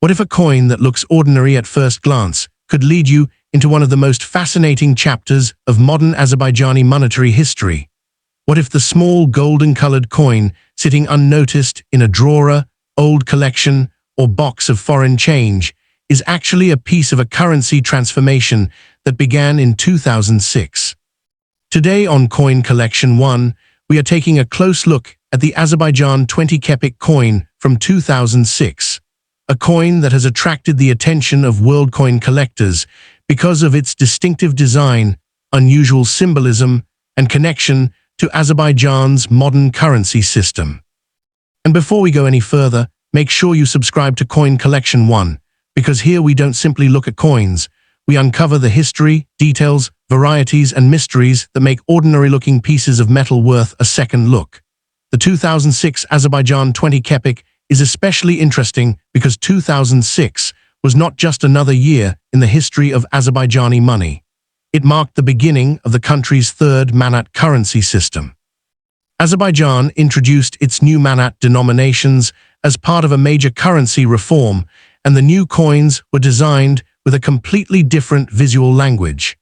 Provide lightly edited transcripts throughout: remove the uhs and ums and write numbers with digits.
What if a coin that looks ordinary at first glance could lead you into one of the most fascinating chapters of modern Azerbaijani monetary history? What if the small golden-colored coin sitting unnoticed in a drawer, old collection, or box of foreign change is actually a piece of a currency transformation that began in 2006? Today on Coin Collection 1, we are taking a close look at the Azerbaijan 20 Qepik coin from 2006, a coin that has attracted the attention of world coin collectors because of its distinctive design, unusual symbolism, and connection to Azerbaijan's modern currency system. And before we go any further, make sure you subscribe to Coin Collection 1, because here we don't simply look at coins, we uncover the history, details, varieties, and mysteries that make ordinary-looking pieces of metal worth a second look. The 2006 Azerbaijan 20 Qepik is especially interesting because 2006 was not just another year in the history of Azerbaijani money. It marked the beginning of the country's third manat currency system. Azerbaijan introduced its new manat denominations as part of a major currency reform, and the new coins were designed with a completely different visual language.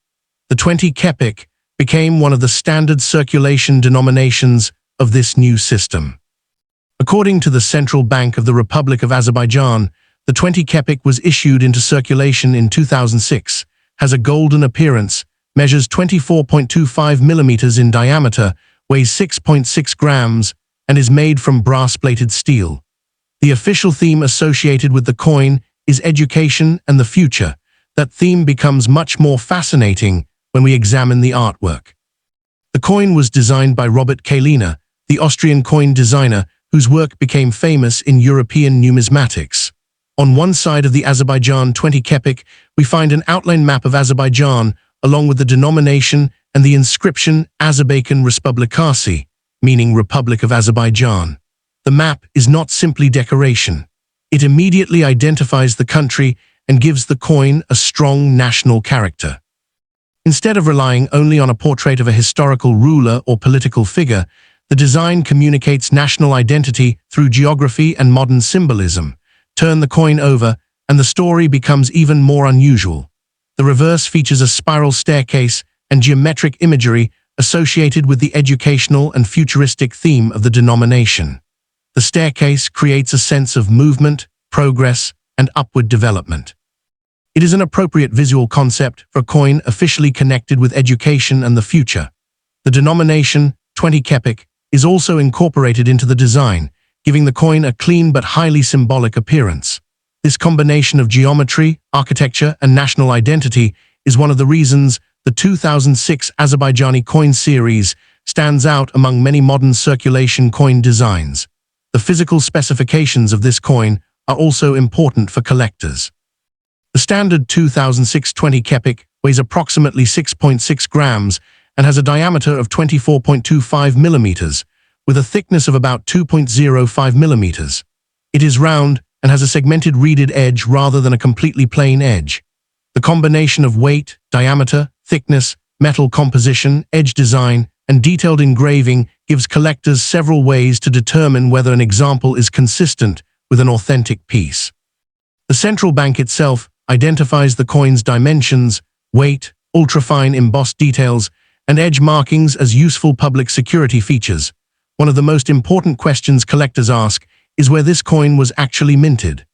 The 20 Qepik became one of the standard circulation denominations of this new system. According to the Central Bank of the Republic of Azerbaijan, the 20 Qepik was issued into circulation in 2006, has a golden appearance, measures 24.25 millimeters in diameter, weighs 6.6 grams, and is made from brass-plated steel. The official theme associated with the coin is education and the future. That theme becomes much more fascinating when we examine the artwork. The coin was designed by Robert Kalina, the Austrian coin designer whose work became famous in European numismatics. On one side of the Azerbaijan 20 Qepik, we find an outline map of Azerbaijan, along with the denomination and the inscription Azerbaycan Respublikasi, meaning Republic of Azerbaijan. The map is not simply decoration. It immediately identifies the country and gives the coin a strong national character. Instead of relying only on a portrait of a historical ruler or political figure, the design communicates national identity through geography and modern symbolism. Turn the coin over, and the story becomes even more unusual. The reverse features a spiral staircase and geometric imagery associated with the educational and futuristic theme of the denomination. The staircase creates a sense of movement, progress, and upward development. It is an appropriate visual concept for a coin officially connected with education and the future. The denomination, 20 Qepik, is also incorporated into the design, giving the coin a clean but highly symbolic appearance. This combination of geometry, architecture, and national identity is one of the reasons the 2006 Azerbaijani coin series stands out among many modern circulation coin designs. The physical specifications of this coin are also important for collectors. The standard 2006 20 Qepik weighs approximately 6.6 grams and has a diameter of 24.25 millimeters, with a thickness of about 2.05 millimeters. It is round and has a segmented reeded edge rather than a completely plain edge. The combination of weight, diameter, thickness, metal composition, edge design, and detailed engraving gives collectors several ways to determine whether an example is consistent with an authentic piece. The central bank itself identifies the coin's dimensions, weight, ultrafine embossed details, and edge markings as useful public security features. One of the most important questions collectors ask is where this coin was actually minted.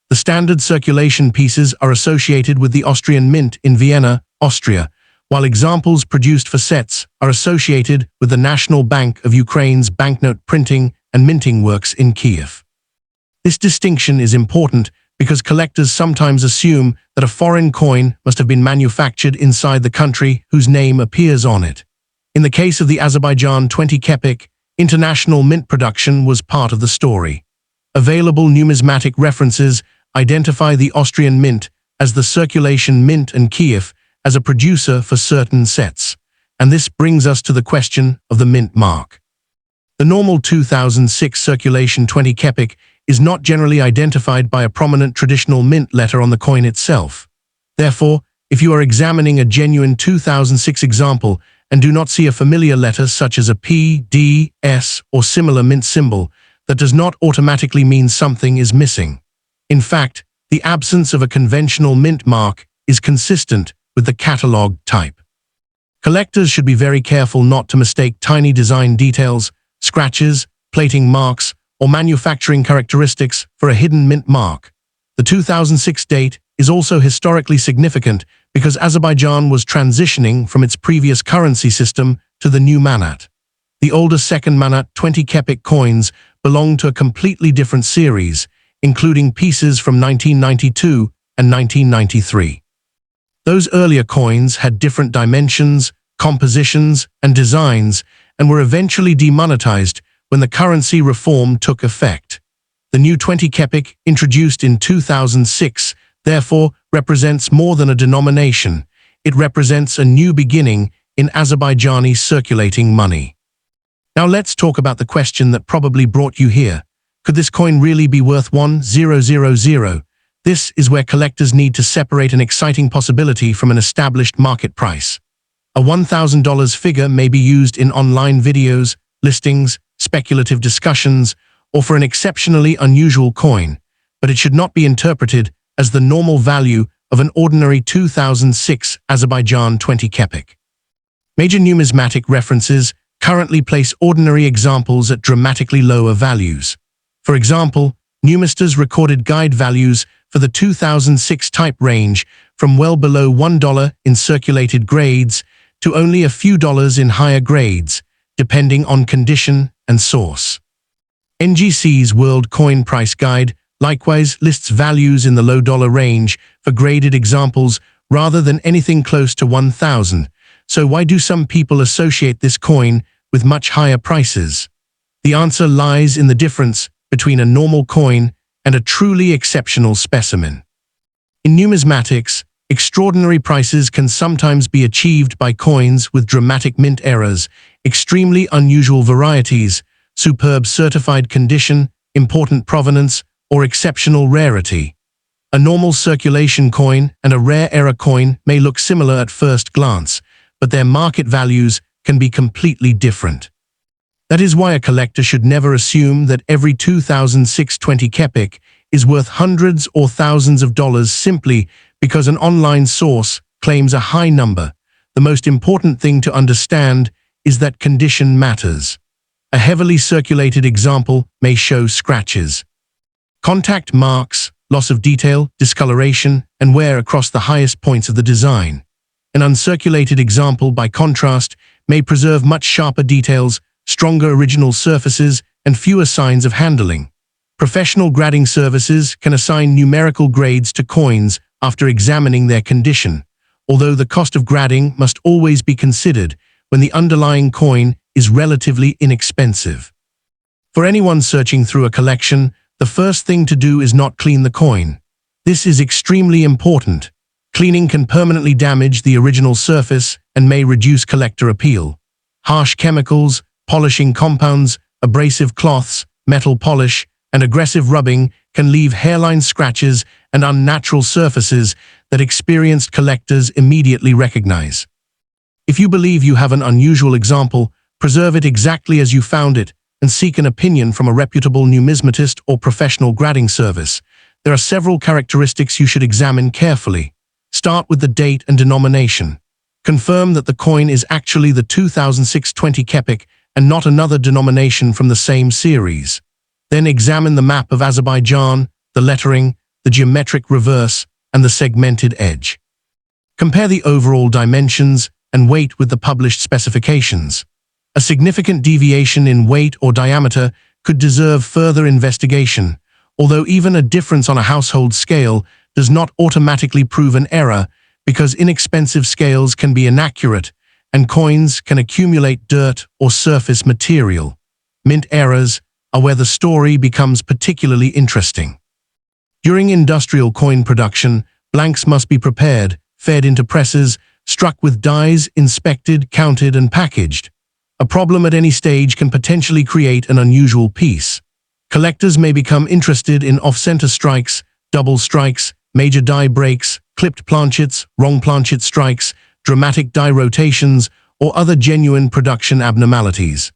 The standard circulation pieces are associated with the Austrian Mint in Vienna, Austria, while examples produced for sets are associated with the National Bank of Ukraine's banknote printing and minting works in Kiev. This distinction is important because collectors sometimes assume that a foreign coin must have been manufactured inside the country whose name appears on it. In the case of the Azerbaijan 20 Qepik, international mint production was part of the story. Available numismatic references identify the Austrian Mint as the circulation mint and Kiev as a producer for certain sets, and this brings us to the question of the mint mark. The normal 2006 circulation 20 Qepik is not generally identified by a prominent traditional mint letter on the coin itself. Therefore, if you are examining a genuine 2006 example and do not see a familiar letter such as a P, D, S, or similar mint symbol, that does not automatically mean something is missing. In fact, The absence of a conventional mint mark is consistent with the catalog type. Collectors should be very careful not to mistake tiny design details, scratches, plating marks, or manufacturing characteristics for a hidden mint mark. The 2006 date is also historically significant because Azerbaijan was transitioning from its previous currency system to the new manat. The older second manat 20 Qepik coins belong to a completely different series, including pieces from 1992 and 1993. Those earlier coins had different dimensions, compositions, and designs, and were eventually demonetized when the currency reform took effect. The new 20 Qepik, introduced in 2006, therefore represents more than a denomination. It represents a new beginning in Azerbaijani circulating money. Now let's talk about the question that probably brought you here. Could this coin really be worth 1,000? This is where collectors need to separate an exciting possibility from an established market price. A $1,000 figure may be used in online videos, listings, speculative discussions, or for an exceptionally unusual coin, but it should not be interpreted as the normal value of an ordinary 2006 Azerbaijan 20 Qepik. Major numismatic references currently place ordinary examples at dramatically lower values. For example, Numistas recorded guide values for the 2006 type range from well below $1 in circulated grades to only a few dollars in higher grades, depending on condition and source. NGC's World Coin Price Guide likewise lists values in the low dollar range for graded examples rather than anything close to 1,000. So why do some people associate this coin with much higher prices? The answer lies in the difference between a normal coin and a truly exceptional specimen. In numismatics, extraordinary prices can sometimes be achieved by coins with dramatic mint errors, extremely unusual varieties, superb certified condition, important provenance, or exceptional rarity. A normal circulation coin and a rare error coin may look similar at first glance, but their market values can be completely different. That is why a collector should never assume that every 2006 20 Qepik is worth hundreds or thousands of dollars simply because an online source claims a high number. The most important thing to understand is that condition matters. A heavily circulated example may show scratches, contact marks, loss of detail, discoloration, and wear across the highest points of the design. An uncirculated example, by contrast, may preserve much sharper details, stronger original surfaces, and fewer signs of handling. Professional grading services can assign numerical grades to coins after examining their condition, although the cost of grading must always be considered when the underlying coin is relatively inexpensive. For anyone searching through a collection, the first thing to do is not clean the coin. This is extremely important. Cleaning can permanently damage the original surface and may reduce collector appeal. Harsh chemicals, polishing compounds, abrasive cloths, metal polish, and aggressive rubbing can leave hairline scratches and unnatural surfaces that experienced collectors immediately recognize. If you believe you have an unusual example, preserve it exactly as you found it and seek an opinion from a reputable numismatist or professional grading service. There are several characteristics you should examine carefully. Start with the date and denomination. Confirm that the coin is actually the 2006 20 Qepik and not another denomination from the same series. Then examine the map of Azerbaijan, the lettering, the geometric reverse, and the segmented edge. Compare the overall dimensions and weight with the published specifications. A significant deviation in weight or diameter could deserve further investigation, although even a difference on a household scale does not automatically prove an error, because inexpensive scales can be inaccurate and coins can accumulate dirt or surface material. Mint errors are where the story becomes particularly interesting. During industrial coin production, blanks must be prepared, fed into presses, struck with dies, inspected, counted, and packaged. A problem at any stage can potentially create an unusual piece. Collectors may become interested in off-center strikes, double strikes, major die breaks, clipped planchets, wrong planchet strikes, dramatic die rotations, or other genuine production abnormalities.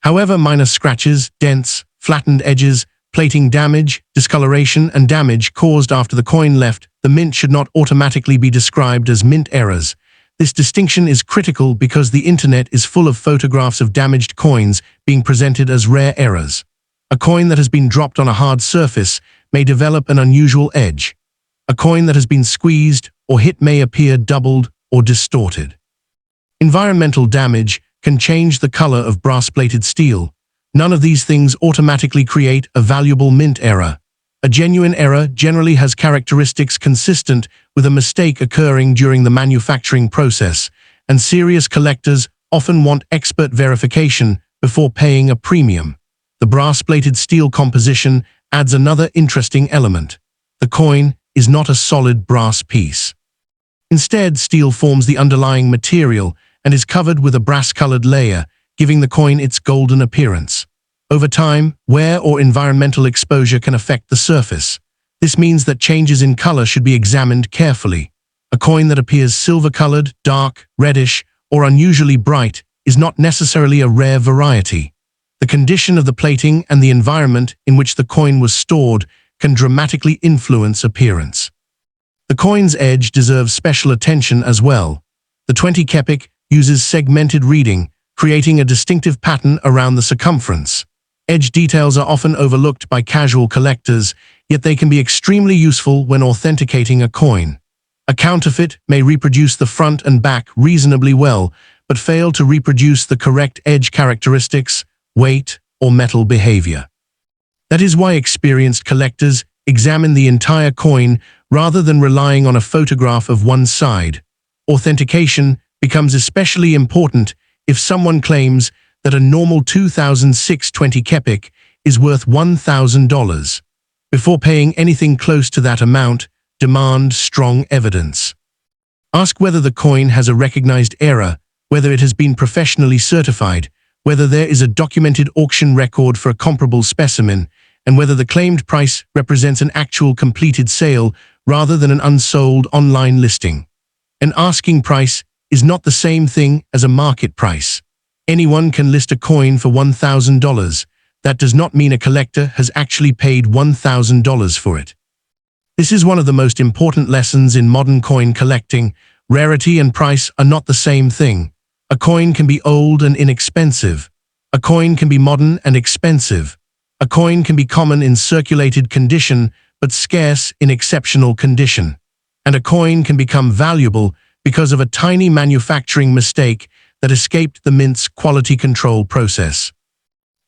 However, minor scratches, dents, flattened edges, Plating damage, discoloration, and damage caused after the coin left the mint should not automatically be described as mint errors. This distinction is critical because the internet is full of photographs of damaged coins being presented as rare errors. A coin that has been dropped on a hard surface may develop an unusual edge. A coin that has been squeezed or hit may appear doubled or distorted. Environmental damage can change the color of brass-plated steel. None of these things automatically create a valuable mint error. A genuine error generally has characteristics consistent with a mistake occurring during the manufacturing process, and serious collectors often want expert verification before paying a premium. The brass-plated steel composition adds another interesting element. The coin is not a solid brass piece. Instead, steel forms the underlying material and is covered with a brass-colored layer, giving the coin its golden appearance. Over time, wear or environmental exposure can affect the surface. This means that changes in color should be examined carefully. A coin that appears silver-colored, dark, reddish, or unusually bright is not necessarily a rare variety. The condition of the plating and the environment in which the coin was stored can dramatically influence appearance. The coin's edge deserves special attention as well. The 20 Qepik uses segmented reading, creating a distinctive pattern around the circumference. Edge details are often overlooked by casual collectors, yet they can be extremely useful when authenticating a coin. A counterfeit may reproduce the front and back reasonably well, but fail to reproduce the correct edge characteristics, weight, or metal behavior. That is why experienced collectors examine the entire coin rather than relying on a photograph of one side. Authentication becomes especially important if someone claims that a normal 2006 20 Qepik is worth $1,000. Before paying anything close to that amount, demand strong evidence. Ask whether the coin has a recognized error, whether it has been professionally certified, whether there is a documented auction record for a comparable specimen, and whether the claimed price represents an actual completed sale rather than an unsold online listing. An asking price is not the same thing as a market price. Anyone can list a coin for $1,000. That does not mean a collector has actually paid $1,000 for it. This is one of the most important lessons in modern coin collecting. Rarity and price are not the same thing. A coin can be old and inexpensive. A coin can be modern and expensive. A coin can be common in circulated condition, but scarce in exceptional condition. And a coin can become valuable because of a tiny manufacturing mistake that escaped the mint's quality control process.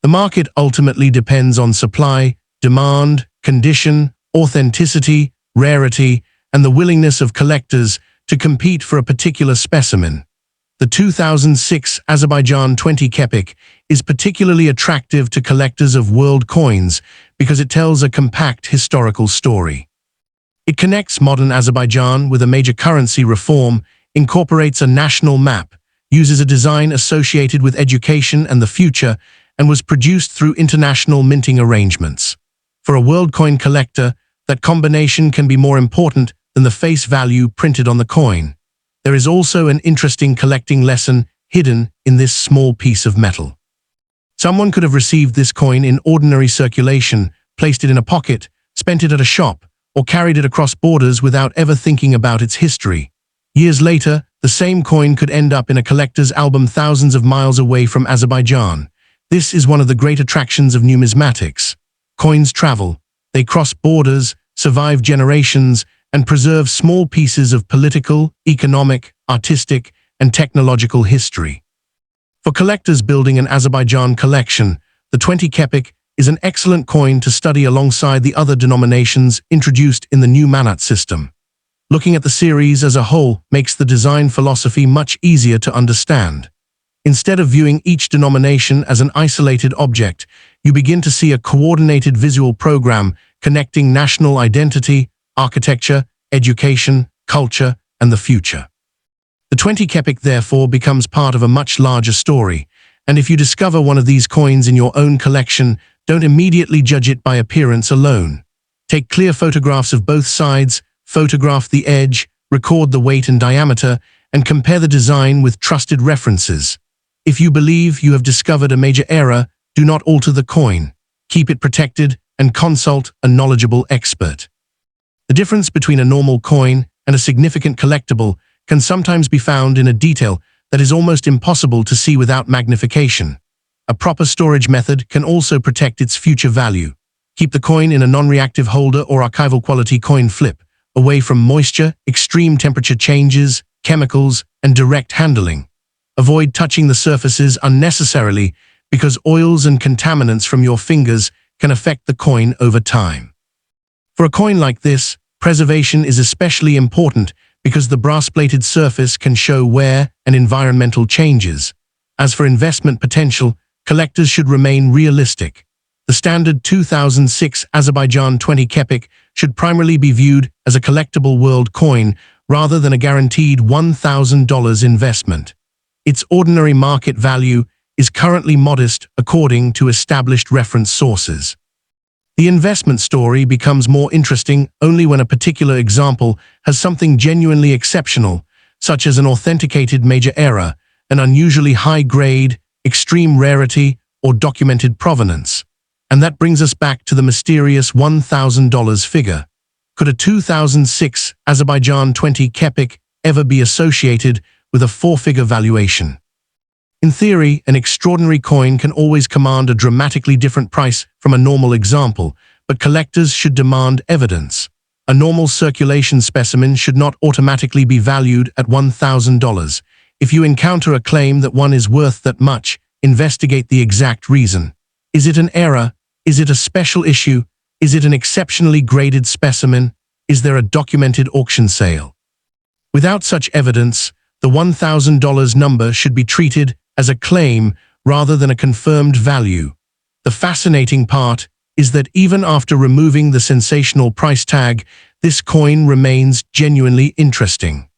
The market ultimately depends on supply, demand, condition, authenticity, rarity, and the willingness of collectors to compete for a particular specimen. The 2006 Azerbaijan 20 Qepik is particularly attractive to collectors of world coins because it tells a compact historical story. It connects modern Azerbaijan with a major currency reform, incorporates a national map, uses a design associated with education and the future, and was produced through international minting arrangements. For a world coin collector, that combination can be more important than the face value printed on the coin. There is also an interesting collecting lesson hidden in this small piece of metal. Someone could have received this coin in ordinary circulation, placed it in a pocket, spent it at a shop, or carried it across borders without ever thinking about its history. Years later, the same coin could end up in a collector's album thousands of miles away from Azerbaijan. This is one of the great attractions of numismatics. Coins travel. They cross borders, survive generations, and preserve small pieces of political, economic, artistic, and technological history. For collectors building an Azerbaijan collection, the 20 Qepik is an excellent coin to study alongside the other denominations introduced in the new manat system. Looking at the series as a whole makes the design philosophy much easier to understand. Instead of viewing each denomination as an isolated object, you begin to see a coordinated visual program connecting national identity, architecture, education, culture, and the future. The 20 Qepik therefore becomes part of a much larger story, and if you discover one of these coins in your own collection, don't immediately judge it by appearance alone. Take clear photographs of both sides, photograph the edge, record the weight and diameter, and compare the design with trusted references. If you believe you have discovered a major error, do not alter the coin. Keep it protected and consult a knowledgeable expert. The difference between a normal coin and a significant collectible can sometimes be found in a detail that is almost impossible to see without magnification. A proper storage method can also protect its future value. Keep the coin in a non-reactive holder or archival quality coin flip, away from moisture, extreme temperature changes, chemicals, and direct handling. Avoid touching the surfaces unnecessarily because oils and contaminants from your fingers can affect the coin over time. For a coin like this, preservation is especially important because the brass-plated surface can show wear and environmental changes. As for investment potential, collectors should remain realistic. The standard 2006 Azerbaijan 20 Qepik should primarily be viewed as a collectible world coin rather than a guaranteed $1,000 investment. Its ordinary market value is currently modest according to established reference sources. The investment story becomes more interesting only when a particular example has something genuinely exceptional, such as an authenticated major era, an unusually high grade, extreme rarity, or documented provenance. And that brings us back to the mysterious $1,000 figure. Could a 2006 Azerbaijan 20 Qepik ever be associated with a four-figure valuation? In theory, an extraordinary coin can always command a dramatically different price from a normal example, but collectors should demand evidence. A normal circulation specimen should not automatically be valued at $1,000. If you encounter a claim that one is worth that much, investigate the exact reason. Is it an error? Is it a special issue? Is it an exceptionally graded specimen? Is there a documented auction sale? Without such evidence, the $1,000 number should be treated as a claim rather than a confirmed value. The fascinating part is that even after removing the sensational price tag, this coin remains genuinely interesting.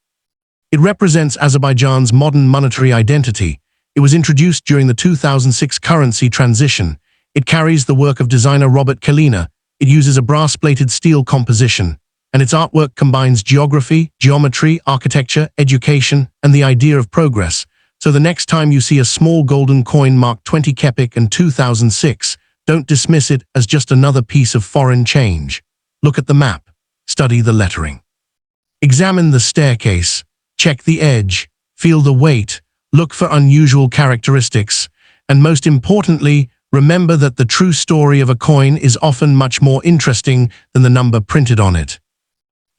It represents Azerbaijan's modern monetary identity. It was introduced during the 2006 currency transition. It carries the work of designer Robert Kalina. It uses a brass-plated steel composition, and its artwork combines geography, geometry, architecture, education, and the idea of progress. So the next time you see a small golden coin marked 20 Qepik and 2006, don't dismiss it as just another piece of foreign change. Look at the map. Study the lettering. Examine the staircase. Check the edge. Feel the weight. Look for unusual characteristics. And most importantly, remember that the true story of a coin is often much more interesting than the number printed on it.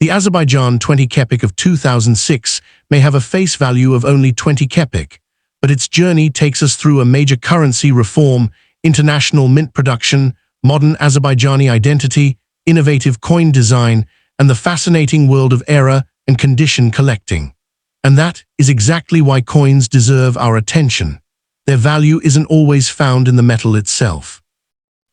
The Azerbaijan 20 Qepik of 2006 may have a face value of only 20 Qepik, but its journey takes us through a major currency reform, international mint production, modern Azerbaijani identity, innovative coin design, and the fascinating world of era and condition collecting. And that is exactly why coins deserve our attention. Their value isn't always found in the metal itself.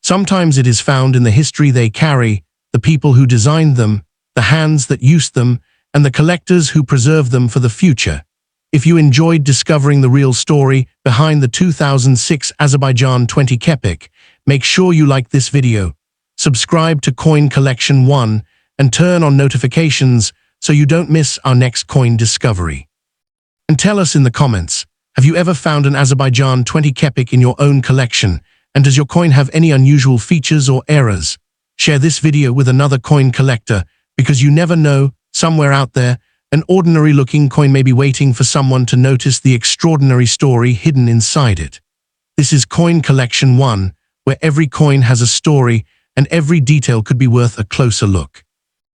Sometimes it is found in the history they carry, the people who designed them, the hands that used them, and the collectors who preserve them for the future. If you enjoyed discovering the real story behind the 2006 Azerbaijan 20 Qepik, make sure you like this video, subscribe to Coin Collection 1, and turn on notifications so you don't miss our next coin discovery. And tell us in the comments, have you ever found an Azerbaijan 20 Qepik in your own collection? And does your coin have any unusual features or errors? Share this video with another coin collector, because you never know, somewhere out there, an ordinary-looking coin may be waiting for someone to notice the extraordinary story hidden inside it. This is Coin Collection 1, where every coin has a story and every detail could be worth a closer look.